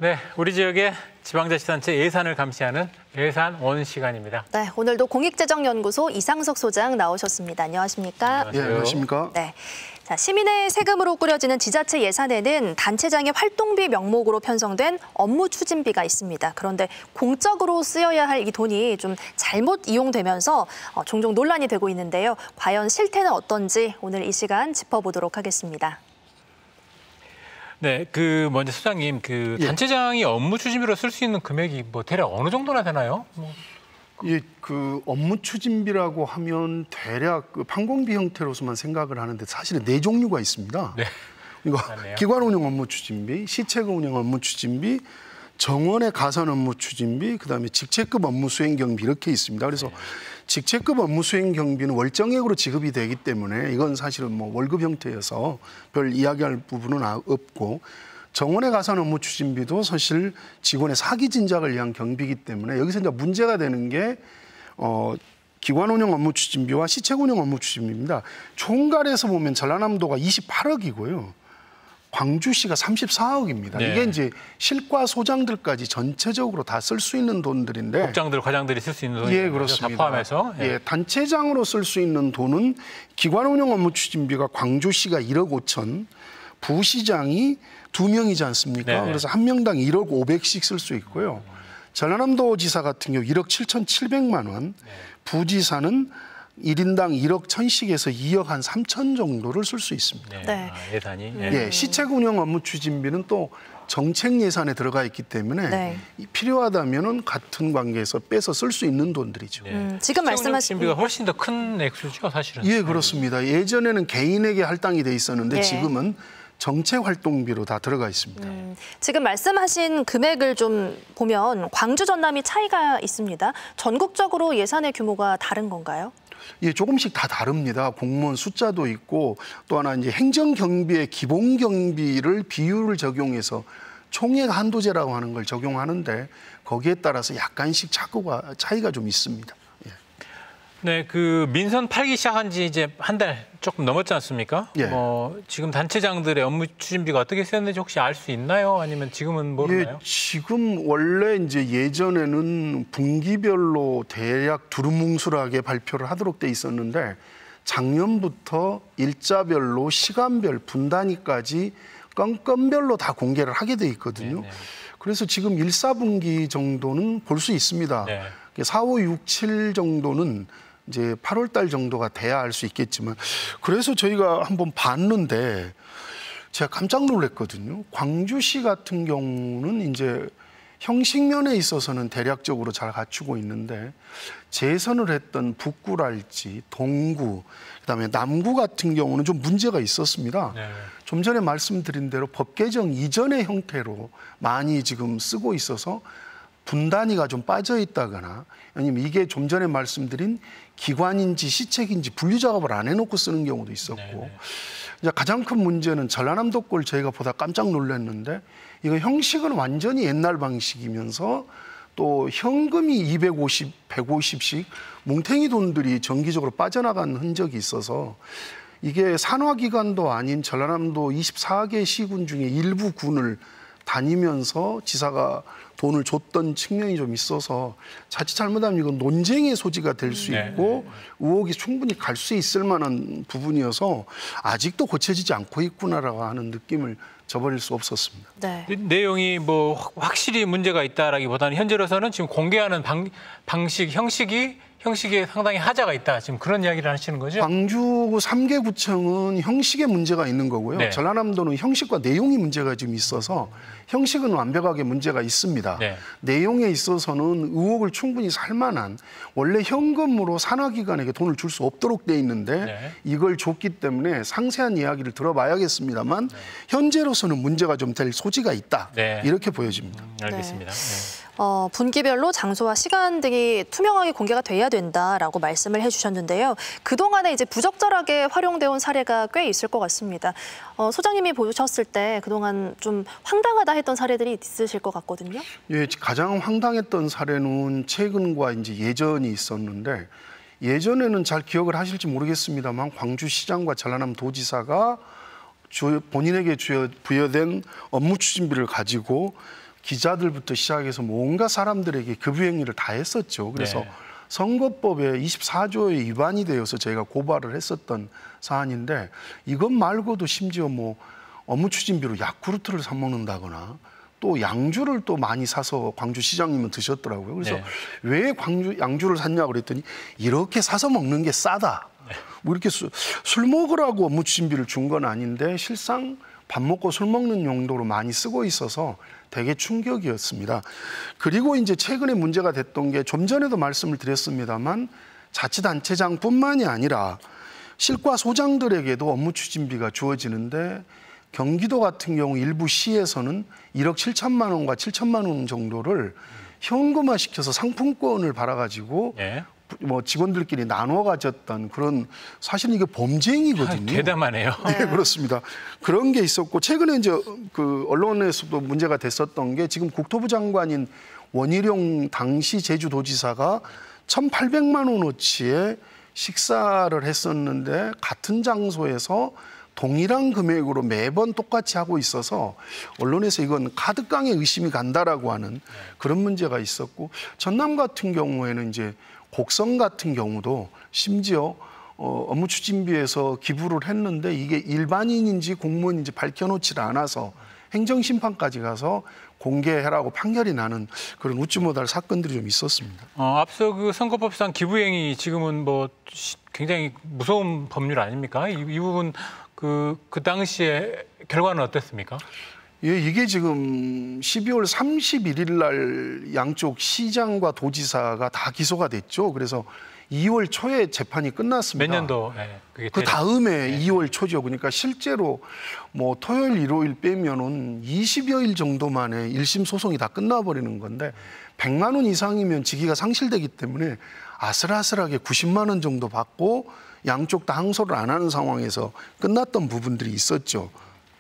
네, 우리 지역의 지방자치단체 예산을 감시하는 예산원 시간입니다. 네, 오늘도 공익재정연구소 이상석 소장 나오셨습니다. 안녕하십니까? 안녕하세요. 예, 안녕하십니까? 네. 자, 시민의 세금으로 꾸려지는 지자체 예산에는 단체장의 활동비 명목으로 편성된 업무 추진비가 있습니다. 그런데 공적으로 쓰여야 할 이 돈이 좀 잘못 이용되면서 종종 논란이 되고 있는데요. 과연 실태는 어떤지 오늘 이 시간 짚어보도록 하겠습니다. 네, 먼저 소장님, 단체장이 업무 추진비로 쓸 수 있는 금액이 대략 어느 정도나 되나요? 예, 업무 추진비라고 하면 대략 판공비 형태로서만 생각을 하는데 사실은 네 종류가 있습니다. 네. 그러니까 기관 운영 업무 추진비, 시체급 운영 업무 추진비, 정원의 가산 업무 추진비, 그다음에 직책급 업무 수행 경비 이렇게 있습니다. 그래서 직책급 업무 수행 경비는 월정액으로 지급이 되기 때문에 이건 사실은 월급 형태여서 별 이야기할 부분은 없고, 정원의 가산 업무 추진비도 사실 직원의 사기 진작을 위한 경비이기 때문에 여기서 이제 문제가 되는 게 기관 운영 업무 추진비와 시책 운영 업무 추진비입니다. 총괄해서 보면 전라남도가 28억이고요. 광주시가 34억입니다. 네. 이게 이제 실과 소장들까지 전체적으로 다 쓸 수 있는 돈들인데, 국장들, 과장들이 쓸 수 있는 돈이 예, 그렇습니다. 다 포함해서 예, 단체장으로 쓸 수 있는 돈은 기관 운영 업무 추진비가 광주시가 1억 5천, 부시장이 2명이지 않습니까? 네네. 그래서 한 명당 1억 500씩 쓸 수 있고요. 전라남도 지사 같은 경우 1억 7,700만 원, 부지사는 1인당 1억 1,000씩에서 2억 한 3천 정도를 쓸 수 있습니다. 네. 네. 예산이. 예, 시책 운영 업무 추진비는 또 정책 예산에 들어가 있기 때문에 네. 필요하다면은 같은 관계에서 빼서 쓸 수 있는 돈들이죠. 지금 말씀하신 비가 훨씬 더 큰 액수죠, 사실은. 예, 그렇습니다. 예전에는 개인에게 할당이 돼 있었는데 예. 지금은 정책 활동비로 다 들어가 있습니다. 지금 말씀하신 금액을 좀 보면 광주, 전남이 차이가 있습니다. 전국적으로 예산의 규모가 다른 건가요? 예, 조금씩 다 다릅니다. 공무원 숫자도 있고, 또 하나 이제 행정 경비의 기본 경비를 비율을 적용해서 총액 한도제라고 하는 걸 적용하는데 거기에 따라서 약간씩 차이가 좀 있습니다. 예. 네, 민선 8기 시작한 지 이제 한 달 조금 넘었지 않습니까? 예. 지금 단체장들의 업무 추진비가 어떻게 쓰였는지 혹시 알 수 있나요? 아니면 지금은 모르나요? 예, 지금 원래 이제 예전에는 분기별로 대략 두루뭉술하게 발표를 하도록 돼 있었는데 작년부터 일자별로 시간별 분단위까지 건별로 다 공개를 하게 돼 있거든요. 네네. 그래서 지금 1, 4분기 정도는 볼 수 있습니다. 네. 4, 5, 6, 7 정도는 이제 8월 달 정도가 돼야 알 수 있겠지만, 그래서 저희가 한번 봤는데 제가 깜짝 놀랐거든요. 광주시 같은 경우는 이제 형식면에 있어서는 대략적으로 잘 갖추고 있는데 재선을 했던 북구랄지 동구, 그다음에 남구 같은 경우는 좀 문제가 있었습니다. 네. 좀 전에 말씀드린 대로 법 개정 이전의 형태로 많이 지금 쓰고 있어서 분단위가 좀 빠져 있다거나, 아니면 이게 좀 전에 말씀드린 기관인지 시책인지 분류 작업을 안 해놓고 쓰는 경우도 있었고, 네네. 이제 가장 큰 문제는 전라남도 걸 저희가 보다 깜짝 놀랐는데, 이거 형식은 완전히 옛날 방식이면서 또 현금이 250, 150씩 뭉탱이 돈들이 정기적으로 빠져나간 흔적이 있어서 이게 산하기관도 아닌 전라남도 24개 시군 중에 일부 군을 다니면서 지사가 돈을 줬던 측면이 좀 있어서 자칫 잘못하면 이건 논쟁의 소지가 될 수 있고 의혹이 충분히 갈 수 있을 만한 부분이어서 아직도 고쳐지지 않고 있구나라고 하는 느낌을 저버릴 수 없었습니다. 네. 내용이 확실히 문제가 있다라기보다는 현재로서는 지금 공개하는 형식에 상당히 하자가 있다. 지금 그런 이야기를 하시는 거죠? 광주 3개 구청은 형식에 문제가 있는 거고요. 네. 전라남도는 형식과 내용이 문제가 좀 있어서 형식은 완벽하게 문제가 있습니다. 네. 내용에 있어서는 의혹을 충분히 살 만한, 원래 현금으로 산하기관에게 돈을 줄 수 없도록 돼 있는데 네. 이걸 줬기 때문에 상세한 이야기를 들어봐야겠습니다만 현재로서는 문제가 좀 될 소지가 있다. 네. 이렇게 보여집니다. 알겠습니다. 분기별로 장소와 시간 등이 투명하게 공개가 돼야 된다라고 말씀을 해주셨는데요. 그동안에 이제 부적절하게 활용돼 온 사례가 꽤 있을 것 같습니다. 소장님이 보셨을 때 그동안 좀 황당하다 했던 사례들이 있으실 것 같거든요. 예, 가장 황당했던 사례는 최근과 이제 예전이 있었는데, 예전에는 잘 기억을 하실지 모르겠습니다만 광주시장과 전라남도지사가 본인에게 부여된 업무 추진비를 가지고 기자들부터 시작해서 온갖 사람들에게 급유행위를 다 했었죠. 그래서 네. 선거법에 24조에 위반이 되어서 저희가 고발을 했었던 사안인데 이것 말고도 심지어 뭐 업무 추진비로 야쿠르트를 사 먹는다거나 또 양주를 또 많이 사서 광주시장님은 드셨더라고요. 그래서 네. 왜 양주를 샀냐고 그랬더니 이렇게 사서 먹는 게 싸다. 뭐 이렇게 술 먹으라고 업무 추진비를 준 건 아닌데 실상 밥 먹고 술 먹는 용도로 많이 쓰고 있어서 되게 충격이었습니다. 그리고 이제 최근에 문제가 됐던 게 좀 전에도 말씀을 드렸습니다만 자치단체장뿐만이 아니라 실과소장들에게도 업무 추진비가 주어지는데 경기도 같은 경우 일부 시에서는 1억 7천만 원과 7천만 원 정도를 현금화시켜서 상품권을 받아가지고 예. 뭐 직원들끼리 나누어 가졌던 그런 사실은 이게 범죄행위거든요. 대담하네요. 네, 그렇습니다. 그런 게 있었고 최근에 이제 그 언론에서도 문제가 됐었던 게 지금 국토부 장관인 원희룡 당시 제주도지사가 1,800만 원어치의 식사를 했었는데 같은 장소에서 동일한 금액으로 매번 똑같이 하고 있어서 언론에서 이건 카드깡에 의심이 간다라고 하는 그런 문제가 있었고 전남 같은 경우에는 이제 곡성 같은 경우도 심지어 업무 추진비에서 기부를 했는데 이게 일반인인지 공무원인지 밝혀놓지 않아서 행정심판까지 가서 공개해라고 판결이 나는 그런 웃지 못할 사건들이 좀 있었습니다. 앞서 그 선거법상 기부행위 지금은 뭐 굉장히 무서운 법률 아닙니까? 이 부분 그 당시에 결과는 어땠습니까? 예, 이게 지금 12월 31일 날 양쪽 시장과 도지사가 다 기소가 됐죠. 그래서 2월 초에 재판이 끝났습니다. 몇 년도? 네, 그게 그 다음에 2월 초죠. 그러니까 실제로 뭐 토요일, 일요일 빼면은 20여일 정도 만에 1심 소송이 다 끝나버리는 건데 100만 원 이상이면 직위가 상실되기 때문에 아슬아슬하게 90만 원 정도 받고 양쪽 다 항소를 안 하는 상황에서 끝났던 부분들이 있었죠.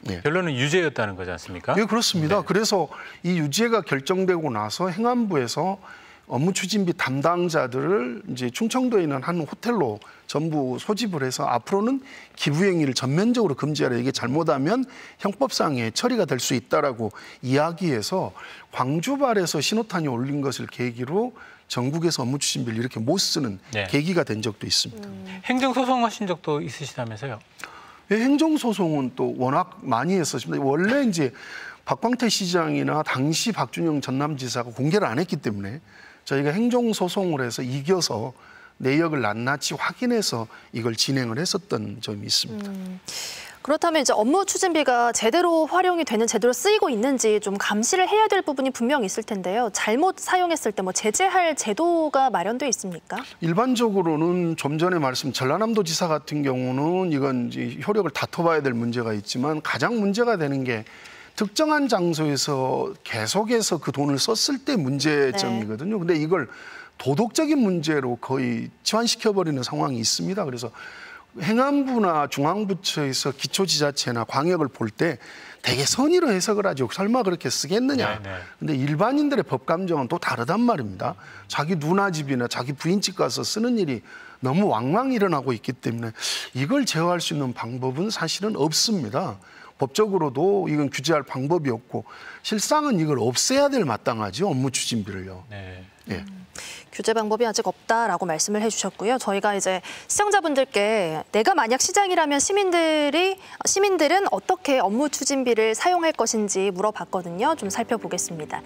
네. 결론은 유죄였다는 거지 않습니까? 예, 그렇습니다. 네. 그래서 이 유죄가 결정되고 나서 행안부에서 업무 추진비 담당자들을 이제 충청도에 있는 한 호텔로 전부 소집을 해서 앞으로는 기부행위를 전면적으로 금지하라. 이게 잘못하면 형법상의 처리가 될 수 있다라고 이야기해서 광주발에서 신호탄이 올린 것을 계기로 전국에서 업무 추진비를 이렇게 못 쓰는 네. 계기가 된 적도 있습니다. 행정소송하신 적도 있으시다면서요? 예, 행정소송은 또 워낙 많이 했었습니다. 원래 이제 박광태 시장이나 당시 박준영 전남지사가 공개를 안 했기 때문에 저희가 행정소송을 해서 이겨서 내역을 낱낱이 확인해서 이걸 진행을 했었던 점이 있습니다. 그렇다면 이제 업무 추진비가 제대로 활용이 되는, 제대로 쓰이고 있는지 좀 감시를 해야 될 부분이 분명히 있을 텐데요. 잘못 사용했을 때 뭐 제재할 제도가 마련돼 있습니까? 일반적으로는 좀 전에 말씀 전라남도지사 같은 경우는 이건 이제 효력을 다퉈봐야 될 문제가 있지만 가장 문제가 되는 게 특정한 장소에서 계속해서 그 돈을 썼을 때 문제점이거든요. 근데 이걸 도덕적인 문제로 거의 치환시켜버리는 상황이 있습니다. 그래서 행안부나 중앙부처에서 기초지자체나 광역을 볼 때 되게 선의로 해석을 하죠. 설마 그렇게 쓰겠느냐. 네, 네. 근데 일반인들의 법 감정은 또 다르단 말입니다. 자기 누나 집이나 자기 부인 집 가서 쓰는 일이 너무 왕왕 일어나고 있기 때문에 이걸 제어할 수 있는 방법은 사실은 없습니다. 법적으로도 이건 규제할 방법이 없고 실상은 이걸 없애야 될 마땅하죠. 업무 추진비를요. 네. 예. 규제 방법이 아직 없다라고 말씀을 해주셨고요. 저희가 이제 시청자분들께 내가 만약 시장이라면 시민들은 어떻게 업무 추진비를 사용할 것인지 물어봤거든요. 좀 살펴보겠습니다.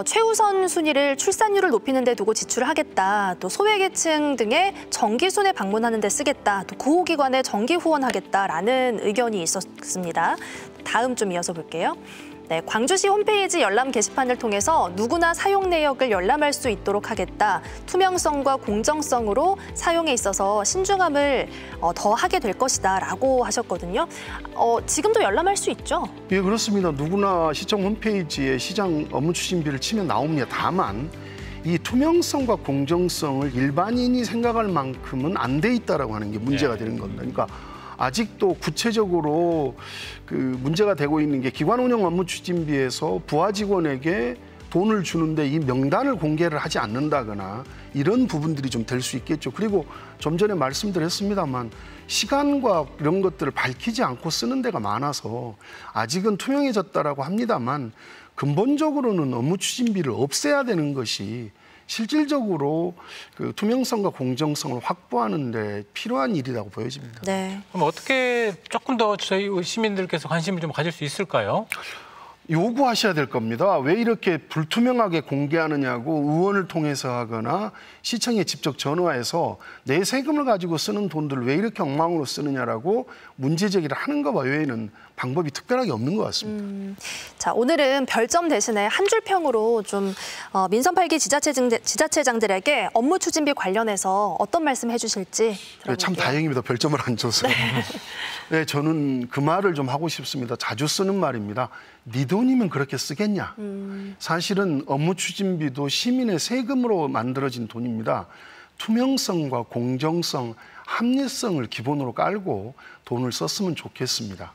최우선 순위를 출산율을 높이는 데 두고 지출을 하겠다. 또 소외계층 등의 정기순회 방문하는 데 쓰겠다. 또 구호기관에 정기 후원하겠다라는 의견이 있었습니다. 다음 좀 이어서 볼게요. 네, 광주시 홈페이지 열람 게시판을 통해서 누구나 사용 내역을 열람할 수 있도록 하겠다. 투명성과 공정성으로 사용에 있어서 신중함을 더하게 될 것이다 라고 하셨거든요. 지금도 열람할 수 있죠? 예, 그렇습니다. 누구나 시청 홈페이지에 시장 업무 추진비를 치면 나옵니다. 다만 이 투명성과 공정성을 일반인이 생각할 만큼은 안 돼 있다라고 하는 게 문제가 되는 겁니다. 그러니까 아직도 구체적으로 그 문제가 되고 있는 게 기관 운영 업무 추진비에서 부하 직원에게 돈을 주는데 이 명단을 공개를 하지 않는다거나 이런 부분들이 좀 될 수 있겠죠. 그리고 좀 전에 말씀드렸습니다만 시간과 이런 것들을 밝히지 않고 쓰는 데가 많아서 아직은 투명해졌다라고 합니다만 근본적으로는 업무 추진비를 없애야 되는 것이 실질적으로 그 투명성과 공정성을 확보하는 데 필요한 일이라고 보여집니다. 네. 그럼 어떻게 조금 더 저희 시민들께서 관심을 좀 가질 수 있을까요? 요구하셔야 될 겁니다. 왜 이렇게 불투명하게 공개하느냐고 의원을 통해서 하거나 시청에 직접 전화해서 내 세금을 가지고 쓰는 돈들을 왜 이렇게 엉망으로 쓰느냐라고 문제 제기를 하는 것 외에는 방법이 특별하게 없는 것 같습니다. 자, 오늘은 별점 대신에 한 줄 평으로 좀 민선 8기 지자체장들에게 업무 추진비 관련해서 어떤 말씀 해주실지 네, 들어볼게요. 참 다행입니다. 별점을 안 줘서. 네, 저는 그 말을 좀 하고 싶습니다. 자주 쓰는 말입니다. 네 돈이면 그렇게 쓰겠냐. 사실은 업무 추진비도 시민의 세금으로 만들어진 돈입니다. 투명성과 공정성, 합리성을 기본으로 깔고 돈을 썼으면 좋겠습니다.